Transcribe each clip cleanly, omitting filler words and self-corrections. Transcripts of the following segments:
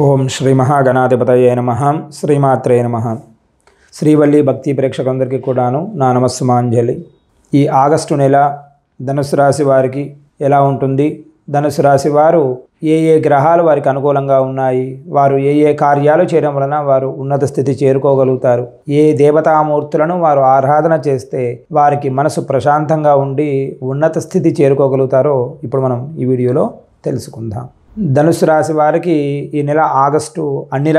ఓం శ్రీ మహాగణాధిపతయే నమః. శ్రీమాత్రే నమః. శ్రీవల్లి భక్తి ప్రేక్షకులందరికీ కూడాను నా నమస్సుమాంజలి. ఈ ఆగస్టు నెల ధనుసు రాశి వారికి ఎలా ఉంటుంది, ధనుసు రాశి వారు ఏ ఏ గ్రహాలు వారికి అనుకూలంగా ఉన్నాయి, వారు ఏ ఏ కార్యాలు చేయడం వలన వారు ఉన్నత స్థితి చేరుకోగలుగుతారు, ఏ దేవతామూర్తులను వారు ఆరాధన చేస్తే వారికి మనసు ప్రశాంతంగా ఉండి ఉన్నత స్థితి చేరుకోగలుగుతారో ఇప్పుడు మనం ఈ వీడియోలో తెలుసుకుందాం. ధనుసు రాశి వారికి ఈ నెల ఆగస్టు అన్ని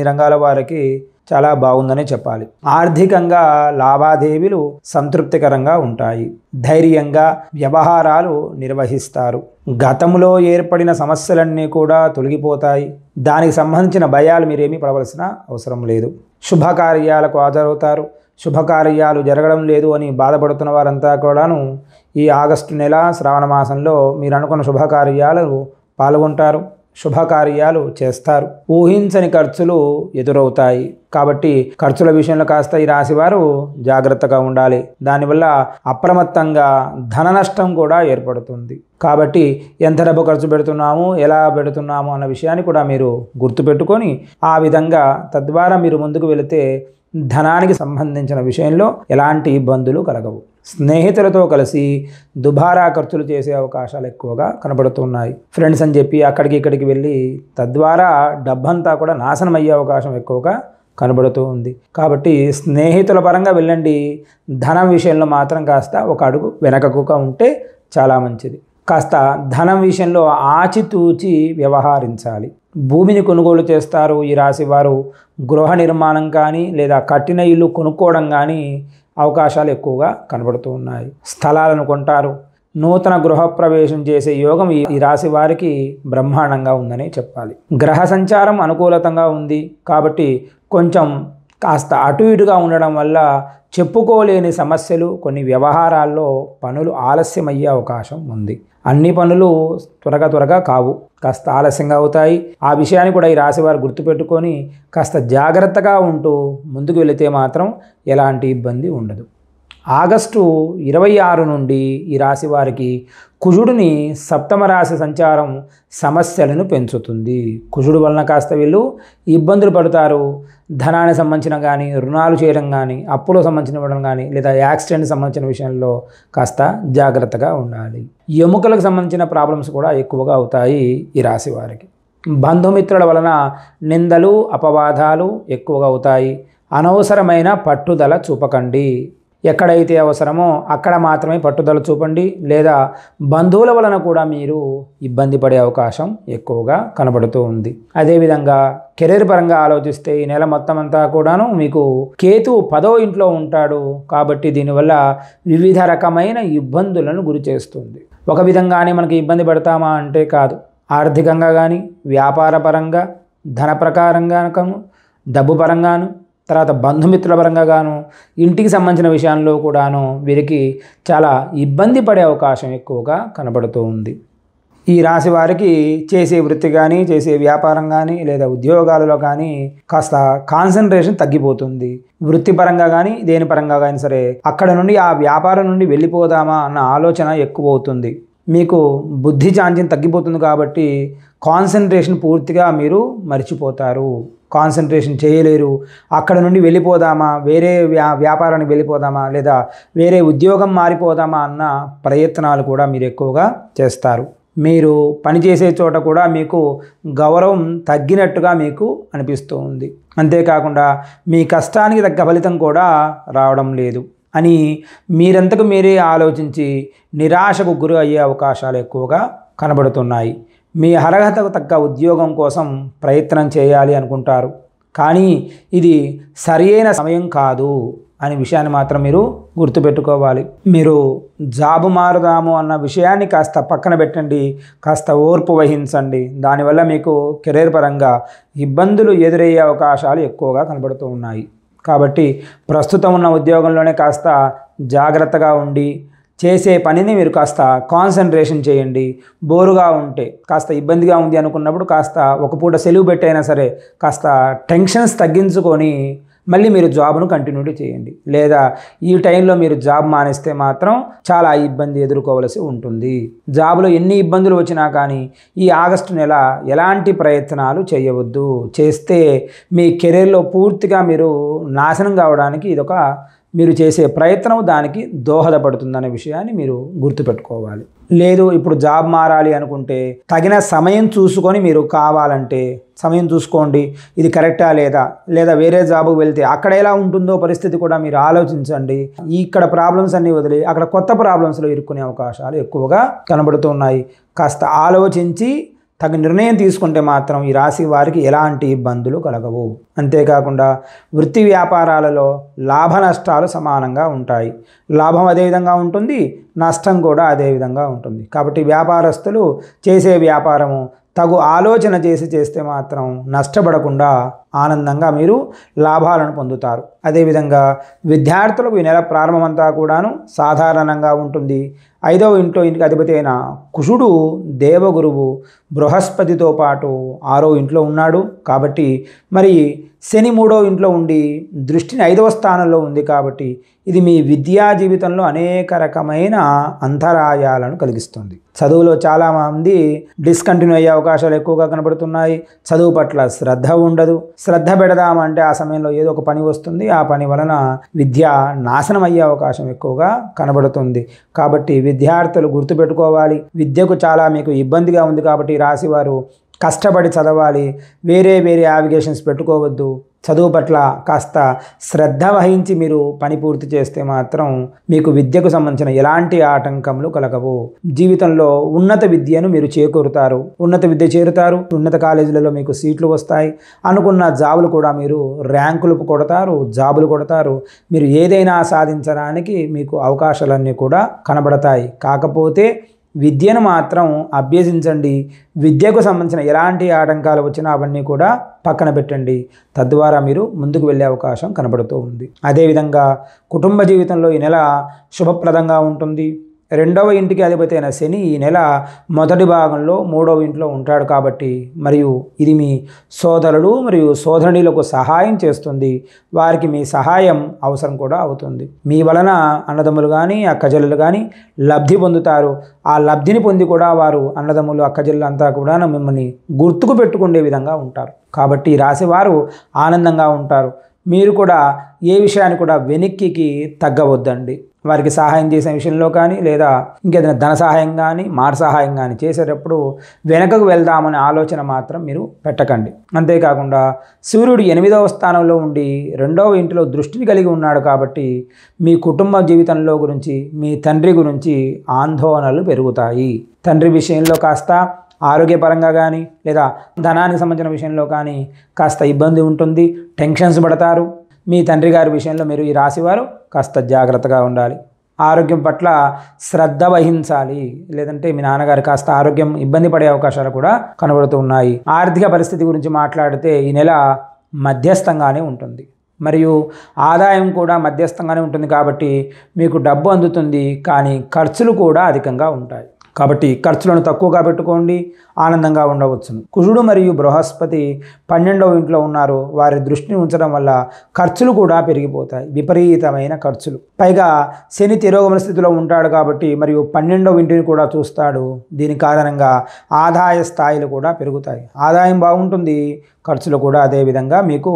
రంగాల వారికి చాలా బాగుందని చెప్పాలి. ఆర్థికంగా లావాదేవీలు సంతృప్తికరంగా ఉంటాయి. ధైర్యంగా వ్యవహారాలు నిర్వహిస్తారు. గతంలో ఏర్పడిన సమస్యలన్నీ కూడా తొలగిపోతాయి. దానికి సంబంధించిన భయాలు మీరేమీ పడవలసిన అవసరం లేదు. శుభకార్యాలకు హాజరవుతారు. శుభకార్యాలు జరగడం లేదు అని బాధపడుతున్న వారంతా కూడాను ఈ ఆగస్టు నెల శ్రావణ మాసంలో మీరు అనుకున్న శుభకార్యాలు పాల్గొంటారు, శుభకార్యాలు చేస్తారు. ఊహించని ఖర్చులు ఎదురవుతాయి. కాబట్టి ఖర్చుల విషయంలో కాస్త ఈ రాశివారు జాగ్రత్తగా ఉండాలి. దానివల్ల అప్రమత్తంగా ధన నష్టం కూడా ఏర్పడుతుంది. కాబట్టి ఎంత డబ్బు ఖర్చు పెడుతున్నాము, ఎలా పెడుతున్నాము అన్న విషయాన్ని కూడా మీరు గుర్తుపెట్టుకొని ఆ విధంగా తద్వారా మీరు ముందుకు వెళితే ధనానికి సంబంధించిన విషయంలో ఎలాంటి ఇబ్బందులు కలగవు. స్నేహితులతో కలిసి దుబారా ఖర్చులు చేసే అవకాశాలు ఎక్కువగా కనబడుతున్నాయి. ఫ్రెండ్స్ అని చెప్పి అక్కడికి ఇక్కడికి వెళ్ళి తద్వారా డబ్బంతా కూడా నాశనం అయ్యే అవకాశం ఎక్కువగా కనబడుతూ ఉంది. కాబట్టి స్నేహితుల పరంగా వెళ్ళండి. ధనం విషయంలో మాత్రం కాస్త ఒక అడుగు వెనకకుగా ఉంటే చాలా మంచిది. కాస్త ధనం విషయంలో ఆచితూచి వ్యవహరించాలి. భూమిని కొనుగోలు చేస్తారు ఈ రాశి వారు. గృహ నిర్మాణం కానీ లేదా కట్టిన ఇల్లు కొనుక్కోవడం కానీ అవకాశాలు ఎక్కువగా కనబడుతూ ఉన్నాయి. స్థలాలను కొంటారు. నూతన గృహప్రవేశం చేసే యోగం ఈ రాశి వారికి బ్రహ్మాండంగా ఉందని చెప్పాలి. గ్రహ సంచారం అనుకూలతంగా ఉంది కాబట్టి కొంచెం కాస్త అటు ఇటుగా ఉండడం వల్ల చెప్పుకోలేని సమస్యలు, కొన్ని వ్యవహారాల్లో పనులు ఆలస్యమయ్యే అవకాశం ఉంది. అన్ని పనులు త్వరగా కావు, కాస్త ఆలస్యంగా అవుతాయి. ఆ విషయాన్ని కూడా ఈ రాశివారు గుర్తుపెట్టుకొని కాస్త జాగ్రత్తగా ఉంటూ ముందుకు వెళితే మాత్రం ఎలాంటి ఇబ్బంది ఉండదు. ఆగస్టు 26 నుండి ఈ రాశి వారికి కుజుడిని సప్తమ రాశి సంచారం సమస్యలను పెంచుతుంది. కుజుడు వలన కాస్త వీళ్ళు ఇబ్బందులు పడతారు. ధనానికి సంబంధించిన కానీ, రుణాలు చేయడం కానీ, అప్పులకు సంబంధించిన కానీ లేదా యాక్సిడెంట్కి సంబంధించిన విషయంలో కాస్త జాగ్రత్తగా ఉండాలి. ఎముకలకు సంబంధించిన ప్రాబ్లమ్స్ కూడా ఎక్కువగా అవుతాయి ఈ రాశి వారికి. బంధుమిత్రుల వలన నిందలు, అపవాదాలు ఎక్కువగా అవుతాయి. అనవసరమైన పట్టుదల చూపకండి. ఎక్కడైతే అవసరమో అక్కడ మాత్రమే పట్టుదల చూపండి. లేదా బంధువుల వలన కూడా మీరు ఇబ్బంది పడే అవకాశం ఎక్కువగా కనబడుతూ ఉంది. అదేవిధంగా కెరీర్ పరంగా ఆలోచిస్తే ఈ నెల మొత్తం అంతా కూడాను మీకు కేతువు 10వ ఇంట్లో ఉంటాడు. కాబట్టి దీనివల్ల వివిధ రకమైన ఇబ్బందులను గురి చేస్తుంది. ఒక విధంగానే మనకి ఇబ్బంది పడతామా అంటే కాదు. ఆర్థికంగా కానీ, వ్యాపార పరంగా, ధన ప్రకారంగాను, డబ్బు పరంగాను, తర్వాత బంధుమిత్రుల పరంగా గాను, ఇంటికి సంబంధించిన విషయాల్లో కూడాను వీరికి చాలా ఇబ్బంది పడే అవకాశం ఎక్కువగా కనబడుతూ ఉంది. ఈ రాశి వారికి చేసే వృత్తి కానీ, చేసే వ్యాపారం కానీ లేదా ఉద్యోగాలలో కానీ కాస్త కాన్సన్ట్రేషన్ తగ్గిపోతుంది. వృత్తిపరంగా కానీ దేని పరంగా కానీ సరే అక్కడ నుండి ఆ వ్యాపారం నుండి వెళ్ళిపోదామా అన్న ఆలోచన ఎక్కువ అవుతుంది. మీకు బుద్ధి చాంచల్యం తగ్గిపోతుంది. కాబట్టి కాన్సన్ట్రేషన్ పూర్తిగా మీరు మర్చిపోతారు. కాన్సన్ట్రేషన్ చేయలేరు. అక్కడ నుండి వెళ్ళిపోదామా, వేరే వ్యాపారానికి వెళ్ళిపోదామా లేదా వేరే ఉద్యోగం మారిపోదామా అన్న ప్రయత్నాలు కూడా మీరు ఎక్కువగా చేస్తారు. మీరు పనిచేసే చోట కూడా మీకు గౌరవం తగ్గినట్టుగా మీకు అనిపిస్తూ ఉంది. అంతేకాకుండా మీ కష్టానికి తగ్గ ఫలితం కూడా రావడం లేదు అని మీరంతకు మీరే ఆలోచించి నిరాశకు గురి అయ్యే అవకాశాలు ఎక్కువగా కనబడుతున్నాయి. మీ అర్హతకు తగ్గ ఉద్యోగం కోసం ప్రయత్నం చేయాలి అనుకుంటారు. కానీ ఇది సరియైన సమయం కాదు అనే విషయాన్ని మాత్రం మీరు గుర్తుపెట్టుకోవాలి. మీరు జాబు మారుదాము అన్న విషయాన్ని కాస్త పక్కన పెట్టండి. కాస్త ఓర్పు వహించండి. దానివల్ల మీకు కెరీర్ పరంగా ఇబ్బందులు ఎదురయ్యే అవకాశాలు ఎక్కువగా కనబడుతూ ఉన్నాయి. కాబట్టి ప్రస్తుతం ఉన్న ఉద్యోగంలోనే కాస్త జాగ్రత్తగా ఉండి చేసే పనిని మీరు కాస్త కాన్సన్ట్రేషన్ చేయండి. బోరుగా ఉంటే, కాస్త ఇబ్బందిగా ఉంది అనుకున్నప్పుడు కాస్త ఒక పూట సెలవు పెట్టైనా సరే కాస్త టెన్షన్స్ తగ్గించుకొని మళ్ళీ మీరు జాబ్ను కంటిన్యూ చేయండి. లేదా ఈ టైంలో మీరు జాబ్ మానేస్తే మాత్రం చాలా ఇబ్బంది ఎదుర్కోవలసి ఉంటుంది. జాబ్లో ఎన్ని ఇబ్బందులు వచ్చినా కానీ ఈ ఆగస్టు నెల ఎలాంటి ప్రయత్నాలు చేయవద్దు. చేస్తే మీ కెరీర్లో పూర్తిగా మీరు నాశనం కావడానికి ఇదొక మీరు చేసే ప్రయత్నం దానికి దోహదపడుతుందనే విషయాన్ని మీరు గుర్తుపెట్టుకోవాలి. లేదు ఇప్పుడు జాబ్ మారాలి అనుకుంటే తగిన సమయం చూసుకొని మీరు కావాలంటే సమయం చూసుకోండి, ఇది కరెక్టా లేదా వేరే జాబ్కి వెళ్తే అక్కడ ఎలా ఉంటుందో పరిస్థితి కూడా మీరు ఆలోచించండి. ఇక్కడ ప్రాబ్లమ్స్ అన్నీ వదిలి అక్కడ కొత్త ప్రాబ్లమ్స్లో ఇరుక్కునే అవకాశాలు ఎక్కువగా కనబడుతున్నాయి. కాస్త ఆలోచించి తగిన నిర్ణయం తీసుకుంటే మాత్రం ఈ రాశి వారికి ఎలాంటి ఇబ్బందులు కలగవు. అంతేకాకుండా వృత్తి వ్యాపారాలలో లాభ నష్టాలు సమానంగా ఉంటాయి. లాభం అదే విధంగా ఉంటుంది, నష్టం కూడా అదే విధంగా ఉంటుంది. కాబట్టి వ్యాపారస్తులు చేసే వ్యాపారము తగు ఆలోచన చేస్తే మాత్రం నష్టపడకుండా ఆనందంగా మీరు లాభాలను పొందుతారు. అదేవిధంగా విద్యార్థులకు ఈ నెల ప్రారంభమంతా కూడాను సాధారణంగా ఉంటుంది. 5వ ఇంటికి అధిపతి అయిన కుజుడు దేవగురువు బృహస్పతితో పాటు 6వ ఇంట్లో ఉన్నాడు. కాబట్టి మరి శని 3వ ఇంట్లో ఉండి దృష్టిని 5వ స్థానంలో ఉంది. కాబట్టి ఇది మీ విద్యా జీవితంలో అనేక రకమైన అంతరాయాలను కలిగిస్తుంది. చదువులో చాలామంది డిస్కంటిన్యూ అయ్యే అవకాశాలు ఎక్కువగా కనబడుతున్నాయి. చదువు పట్ల శ్రద్ధ ఉండదు. శ్రద్ధ పెడదామంటే ఆ సమయంలో ఏదో ఒక పని వస్తుంది. ఆ పని వలన విద్య నాశనం అయ్యే అవకాశం ఎక్కువగా కనబడుతుంది. కాబట్టి విద్యార్థులు గుర్తుపెట్టుకోవాలి, విద్యకు చాలా మీకు ఇబ్బందిగా ఉంది. కాబట్టి రాశివారు కష్టపడి చదవాలి. వేరే యావిగేషన్స్ పెట్టుకోవద్దు. చదువు పట్ల కాస్త శ్రద్ధ వహించి మీరు పని పూర్తి చేస్తే మాత్రం మీకు విద్యకు సంబంధించిన ఎలాంటి ఆటంకములు కలగవు. జీవితంలో ఉన్నత విద్యను మీరు చేకూరుతారు. ఉన్నత విద్య చేరుతారు. ఉన్నత కాలేజీలలో మీకు సీట్లు వస్తాయి. అనుకున్న జాబులు కూడా మీరు ర్యాంకులు కొడతారు, జాబులు కొడతారు. మీరు ఏదైనా సాధించడానికి మీకు అవకాశాలన్నీ కూడా కనబడతాయి. కాకపోతే విద్యను మాత్రం అభ్యసించండి. విద్యకు సంబంధించిన ఎలాంటి ఆటంకాలు వచ్చినా అవన్నీ కూడా పక్కన పెట్టండి. తద్వారా మీరు ముందుకు వెళ్ళే అవకాశం కనబడుతూ ఉంది. అదేవిధంగా కుటుంబ జీవితంలో ఈ నెల శుభప్రదంగా ఉంటుంది. 2వ ఇంటికి అధిపతి అయిన శని ఈ నెల మొదటి భాగంలో 3వ ఇంట్లో ఉంటాడు. కాబట్టి మరియు ఇది మీ సోదరుడు మరియు సోదరునిలకు సహాయం చేస్తుంది. వారికి మీ సహాయం అవసరం కూడా అవుతుంది. మీ వలన అన్నదమ్ములు కానీ అక్కచెల్లెలు కానీ లబ్ధి పొందుతారు. ఆ లబ్ధిని పొంది కూడా వారు అన్నదమ్ములు అక్కచెల్లెలు అంతా కూడా మిమ్మల్ని గుర్తుకు పెట్టుకునే విధంగా ఉంటారు. కాబట్టి ఈ రాశివారు ఆనందంగా ఉంటారు. మీరు కూడా ఏ విషయాన్ని కూడా వెనక్కి తగ్గవద్దండి. వారికి సహాయం చేసే విషయంలో కానీ లేదా ఇంకేదైనా ధన సహాయం కానీ మాట సహాయం కానీ చేసేటప్పుడు వెనకకు వెళ్దామనే ఆలోచన మాత్రం మీరు పెట్టకండి. అంతేకాకుండా సూర్యుడు 8వ స్థానంలో ఉండి 2వ ఇంటిలో దృష్టిని కలిగి ఉన్నాడు. కాబట్టి మీ కుటుంబ జీవితంలో గురించి మీ తండ్రి గురించి ఆందోళనలు పెరుగుతాయి. తండ్రి విషయంలో కాస్త ఆరోగ్యపరంగా కానీ లేదా ధనానికి సంబంధించిన విషయంలో కానీ కాస్త ఇబ్బంది ఉంటుంది. టెన్షన్స్ పడతారు. మీ తండ్రి గారి విషయంలో మీరు ఈ రాశివారు కాస్త జాగ్రత్తగా ఉండాలి. ఆరోగ్యం పట్ల శ్రద్ధ వహించాలి. లేదంటే మీ నాన్నగారు కాస్త ఆరోగ్యం ఇబ్బంది పడే అవకాశాలు కూడా కనబడుతూ ఉన్నాయి. ఆర్థిక పరిస్థితి గురించి మాట్లాడితే ఈ నెల మధ్యస్థంగానే ఉంటుంది. మరియు ఆదాయం కూడా మధ్యస్థంగానే ఉంటుంది. కాబట్టి మీకు డబ్బు అందుతుంది, కానీ ఖర్చులు కూడా అధికంగా ఉంటాయి. కాబట్టి ఖర్చులను తక్కువగా పెట్టుకోండి, ఆనందంగా ఉండవచ్చును. కుజుడు మరియు బృహస్పతి 12వ ఇంట్లో ఉన్నారు. వారి దృష్టిని ఉంచడం వల్ల ఖర్చులు కూడా పెరిగిపోతాయి, విపరీతమైన ఖర్చులు. పైగా శని తిరోగమన స్థితిలో ఉంటాడు కాబట్టి మరియు 12వ ఇంటిని కూడా చూస్తాడు. దీని కారణంగా ఆదాయ స్థాయిలు కూడా పెరుగుతాయి. ఆదాయం బాగుంటుంది, ఖర్చులు కూడా అదే విధంగా మీకు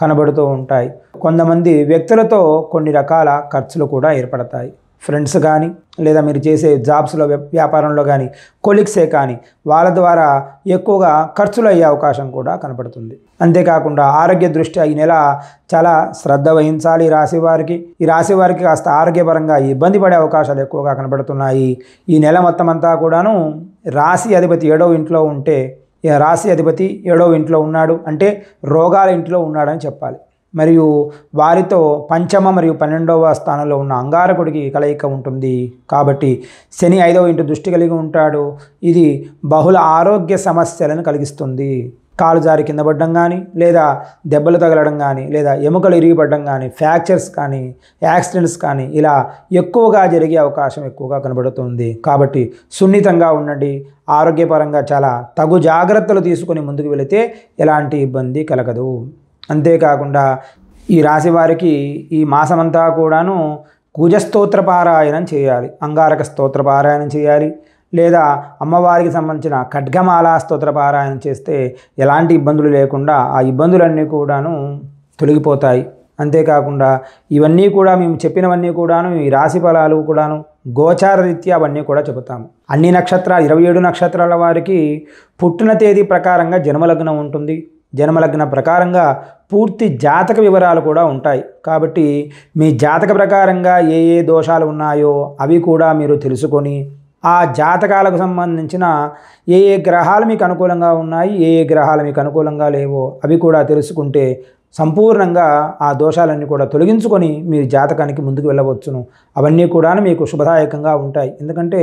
కనబడుతూ ఉంటాయి. కొంతమంది వ్యక్తులతో కొన్ని రకాల ఖర్చులు కూడా ఏర్పడతాయి. ఫ్రెండ్స్ కానీ లేదా మీరు చేసే జాబ్స్లో వ్యాపారంలో కానీ కొలీగ్సే కానీ వాళ్ళ ద్వారా ఎక్కువగా ఖర్చులు అయ్యే అవకాశం కూడా కనపడుతుంది. అంతేకాకుండా ఆరోగ్య దృష్ట్యా ఈ నెల చాలా శ్రద్ధ వహించాలి. ఈ రాశి వారికి కాస్త ఆరోగ్యపరంగా ఇబ్బంది పడే అవకాశాలు ఎక్కువగా కనబడుతున్నాయి. ఈ నెల మొత్తం అంతా కూడాను రాశి అధిపతి 7వ ఇంట్లో ఉంటే రాశి అధిపతి 7వ ఇంట్లో ఉన్నాడు అంటే రోగాల ఇంట్లో ఉన్నాడని చెప్పాలి. మరియు వారితో 5వ మరియు 12వ స్థానంలో ఉన్న అంగారకుడికి కలయిక ఉంటుంది. కాబట్టి శని 5వ ఇంటి దృష్టి కలిగి ఉంటాడు. ఇది బహుళ ఆరోగ్య సమస్యలను కలిగిస్తుంది. కాలు జారి కింద పడడం కానీ లేదా దెబ్బలు తగలడం కానీ లేదా ఎముకలు ఇరిగిపడడం కానీ ఫ్రాక్చర్స్ కానీ యాక్సిడెంట్స్ కానీ ఇలా ఎక్కువగా జరిగే అవకాశం ఎక్కువగా కనబడుతుంది. కాబట్టి సున్నితంగా ఉండండి. ఆరోగ్యపరంగా చాలా తగు జాగ్రత్తలు తీసుకొని ముందుకు వెళితే ఎలాంటి ఇబ్బంది కలగదు. అంతేకాకుండా ఈ రాశి వారికి ఈ మాసమంతా కూడాను కుజస్తోత్ర పారాయణం చేయాలి, అంగారక స్తోత్ర పారాయణం చేయాలి, లేదా అమ్మవారికి సంబంధించిన ఖడ్గమాల స్తోత్ర పారాయణం చేస్తే ఎలాంటి ఇబ్బందులు లేకుండా ఆ ఇబ్బందులన్నీ కూడాను తొలగిపోతాయి. అంతేకాకుండా ఇవన్నీ కూడా మేము చెప్పినవన్నీ కూడాను ఈ రాశి ఫలాలు కూడాను గోచార రీత్యా అవన్నీ కూడా చెబుతాము. అన్ని నక్షత్రాలు 27 నక్షత్రాల వారికి పుట్టిన తేదీ ప్రకారంగా జన్మలగ్నం ఉంటుంది. జన్మలగ్న ప్రకారంగా పూర్తి జాతక వివరాలు కూడా ఉంటాయి. కాబట్టి మీ జాతక ప్రకారంగా ఏ ఏ దోషాలు ఉన్నాయో అవి కూడా మీరు తెలుసుకొని ఆ జాతకాలకు సంబంధించిన ఏ ఏ గ్రహాలు మీకు అనుకూలంగా ఉన్నాయి, ఏ ఏ గ్రహాలు మీకు అనుకూలంగా లేవో అవి కూడా తెలుసుకుంటే సంపూర్ణంగా ఆ దోషాలన్నీ కూడా తొలగించుకొని మీరు జాతకానికి ముందుకు వెళ్ళవచ్చును. అవన్నీ కూడా మీకు శుభదాయకంగా ఉంటాయి. ఎందుకంటే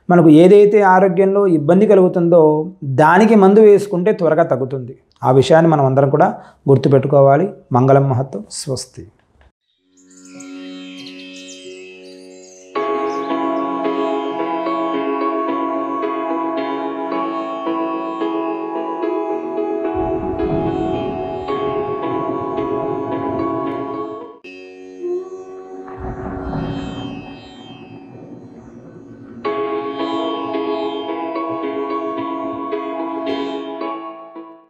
మనకు ఏదైతే ఆరోగ్యంలో ఇబ్బంది కలుగుతుందో దానికి మందు వేసుకుంటే త్వరగా తగ్గుతుంది. ఆ విషయాన్ని మనం అందరం కూడా గుర్తుపెట్టుకోవాలి. మంగళం మహత్వం. స్వస్తి.